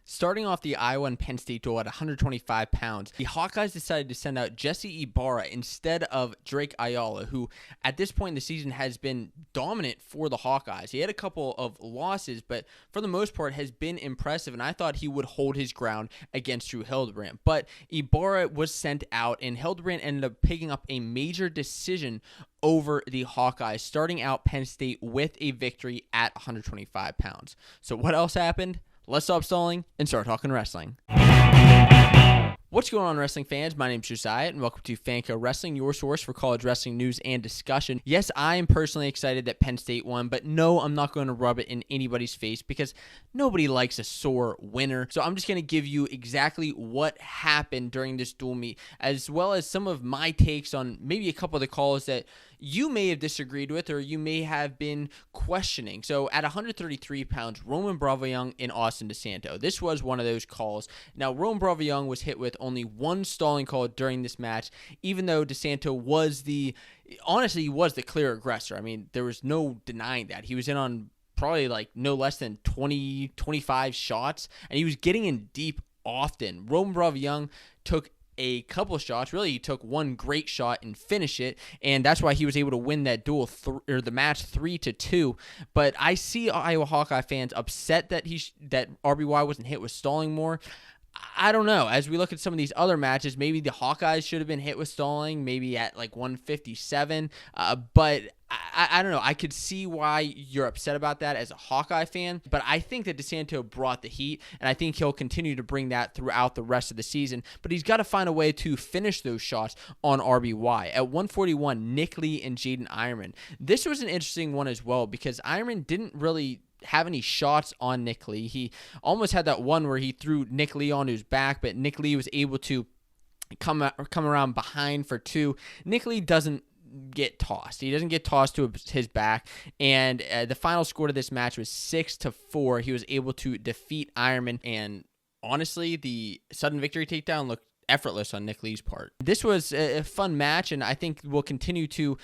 Starting off the Iowa and Penn State duel at 125 pounds, the Hawkeyes decided to send out Jesse Ibarra instead of Drake Ayala, who at this point in the season has been dominant for the Hawkeyes. He had a couple of losses, but for the most part has been impressive, and I thought he would hold his ground against Drew Hildebrand. But Ibarra was sent out, and Hildebrand ended up picking up a major decision over the Hawkeyes, starting out Penn State with a victory at 125 pounds. So what else happened? Let's stop stalling and start talking wrestling. What's going on, wrestling fans? My name's Josiah, and welcome to Fanco Wrestling, your source for college wrestling news and discussion. Yes, I am personally excited that Penn State won, but no, I'm not going to rub it in anybody's face because nobody likes a sore winner. So I'm just going to give you exactly what happened during this dual meet, as well as some of my takes on maybe a couple of the calls that you may have disagreed with or you may have been questioning. So at 133 pounds, Roman Bravo Young and Austin DeSanto. This was one of those calls. Now, Roman Bravo Young was hit with only one stalling call during this match, even though DeSanto was he was the clear aggressor. I mean, there was no denying that. He was in on probably like no less than 20, 25 shots, and he was getting in deep often. Roman Bravo Young took a couple shots. Really, he took one great shot and finished it, and that's why he was able to win that duel or the match 3-2. But I see Iowa Hawkeye fans upset that that RBY wasn't hit with stalling more. I don't know. As we look at some of these other matches, maybe the Hawkeyes should have been hit with stalling, maybe at like 157. But I don't know. I could see why you're upset about that as a Hawkeye fan, but I think that DeSanto brought the heat, and I think he'll continue to bring that throughout the rest of the season. But he's got to find a way to finish those shots on RBY. At 141, Nick Lee and Jaden Ironman. This was an interesting one as well because Ironman didn't really have any shots on Nick Lee. He almost had that one where he threw Nick Lee onto his back, but Nick Lee was able to come around behind for two. Nick Lee doesn't get tossed. He doesn't get tossed to his back, and the final score to this match was 6-4. He was able to defeat Ironman, and honestly, the sudden victory takedown looked effortless on Nick Lee's part. This was a fun match, and I think we'll continue to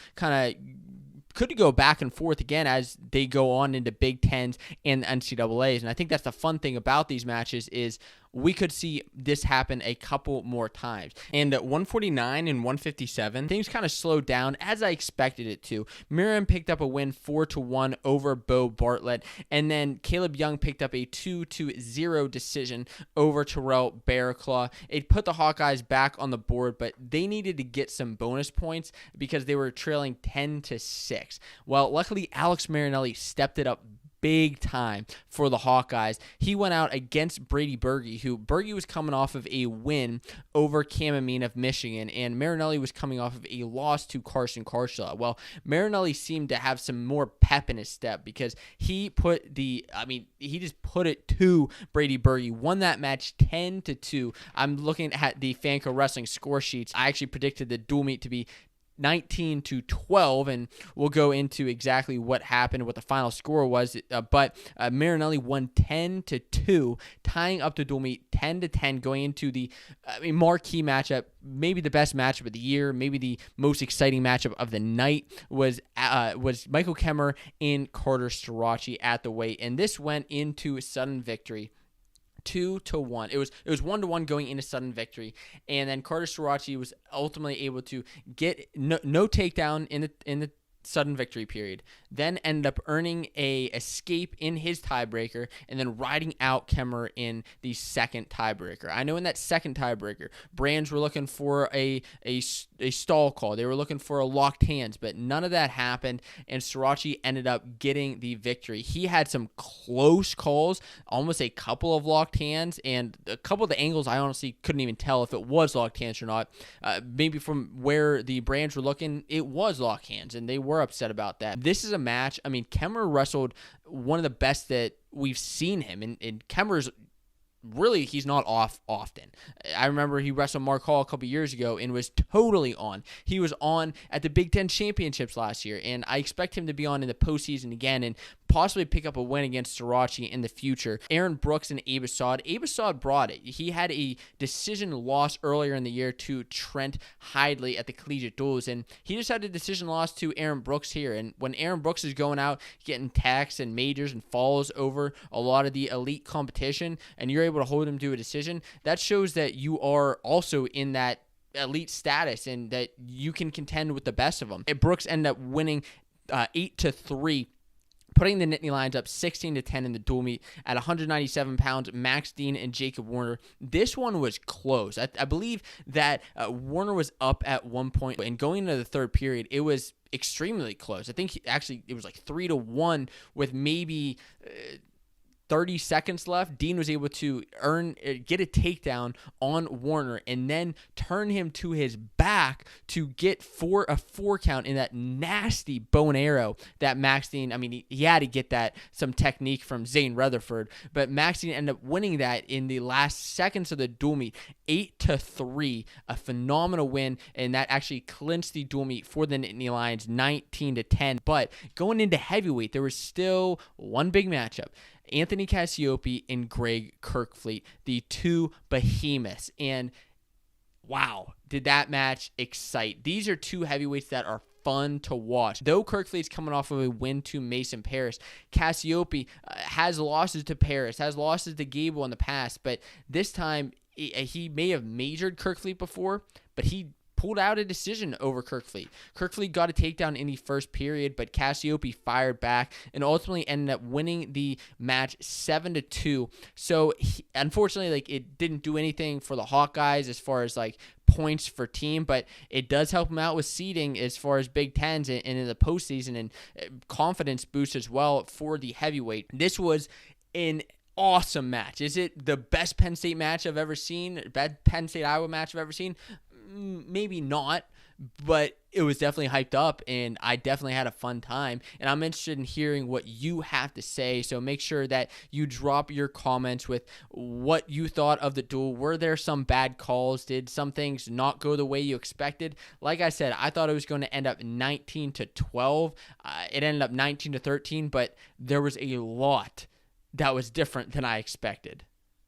could go back and forth again as they go on into Big Tens and NCAAs. And I think that's the fun thing about these matches is we could see this happen a couple more times. And at 149 and 157, things kind of slowed down as I expected it to. Miriam picked up a win 4-1 over Bo Bartlett, and then Caleb Young picked up a 2-0 decision over Terrell Bearclaw. It put the Hawkeyes back on the board, but they needed to get some bonus points because they were trailing 10-6. Well, luckily Alex Marinelli stepped it up big time for the Hawkeyes. He went out against Brady Berge, who Berge was coming off of a win over Cam Amin of Michigan, and Marinelli was coming off of a loss to Carson Karshaw. Well, Marinelli seemed to have some more pep in his step because he just put it to Brady Berge, won that match 10-2. I'm looking at the Fanco Wrestling score sheets. I actually predicted the dual meet to be 19-12, and we'll go into exactly what happened, what the final score was. But Marinelli won 10-2, tying up the dual meet 10-10, going into the marquee matchup, maybe the best matchup of the year, maybe the most exciting matchup of the night was Michael Kemmer and Carter Starachi at the weight, and this went into a sudden victory. 2-1. It was 1-1 going into sudden victory, and then Carter Starachi was ultimately able to get no takedown in the sudden victory period, then ended up earning a escape in his tiebreaker, and then riding out Kemmer in the second tiebreaker. I know in that second tiebreaker, Brands were looking for a stall call. They were looking for a locked hands, but none of that happened, and Starachi ended up getting the victory. He had some close calls, almost a couple of locked hands, and a couple of the angles I honestly couldn't even tell if it was locked hands or not. Maybe from where the Brands were looking, it was locked hands, and they were upset about that. This is a match. I mean, Kemmer wrestled one of the best that we've seen him, and Kemmer's really, he's not off often. I remember he wrestled Mark Hall a couple years ago and was totally on. He was on at the Big Ten Championships last year, and I expect him to be on in the postseason again and possibly pick up a win against Sriracha in the future. Aaron Brooks and Abe Assad. Abe Assad brought it. He had a decision loss earlier in the year to Trent Hidley at the collegiate duels, and he just had a decision loss to Aaron Brooks here. And when Aaron Brooks is going out getting tacks and majors and falls over a lot of the elite competition, and you're able to hold him to a decision, that shows that you are also in that elite status and that you can contend with the best of them. And Brooks ended up winning 8-3, putting the Nittany Lions up 16-10 in the dual meet at 197 pounds. Max Dean and Jacob Warner. This one was close. I believe that Warner was up at one point, and going into the third period, it was extremely close. I think actually it was like 3-1 with maybe 30 seconds left. Dean was able to get a takedown on Warner and then turn him to his back to get a 4 count in that nasty bow and arrow that Max Dean, I mean, he had to get that some technique from Zane Rutherford, but Max Dean ended up winning that in the last seconds of the dual meet, 8-3, a phenomenal win, and that actually clinched the dual meet for the Nittany Lions, 19-10. But going into heavyweight, there was still one big matchup. Anthony Cassiope and Greg Kirkfleet, the two behemoths. And wow, did that match excite. These are two heavyweights that are fun to watch. Though Kirkfleet's coming off of a win to Mason Parris, Cassiope has losses to Parris, has losses to Gable in the past, but this time he may have majored Kirkfleet before, but he pulled out a decision over Kirkfleet. Kirkfleet got a takedown in the first period, but Cassiope fired back and ultimately ended up winning the match 7-2. So unfortunately, it didn't do anything for the Hawkeyes as far as points for team, but it does help them out with seeding as far as Big Tens and in the postseason, and confidence boost as well for the heavyweight. This was an awesome match. Is it the best Penn State match I've ever seen? Best Penn State Iowa match I've ever seen? Maybe not, but it was definitely hyped up, and I definitely had a fun time, and I'm interested in hearing what you have to say, so make sure that you drop your comments with what you thought of the duel. Were there some bad calls? Did some things not go the way you expected? Like I said, I thought it was going to end up 19-12. It ended up 19-13, but there was a lot that was different than I expected.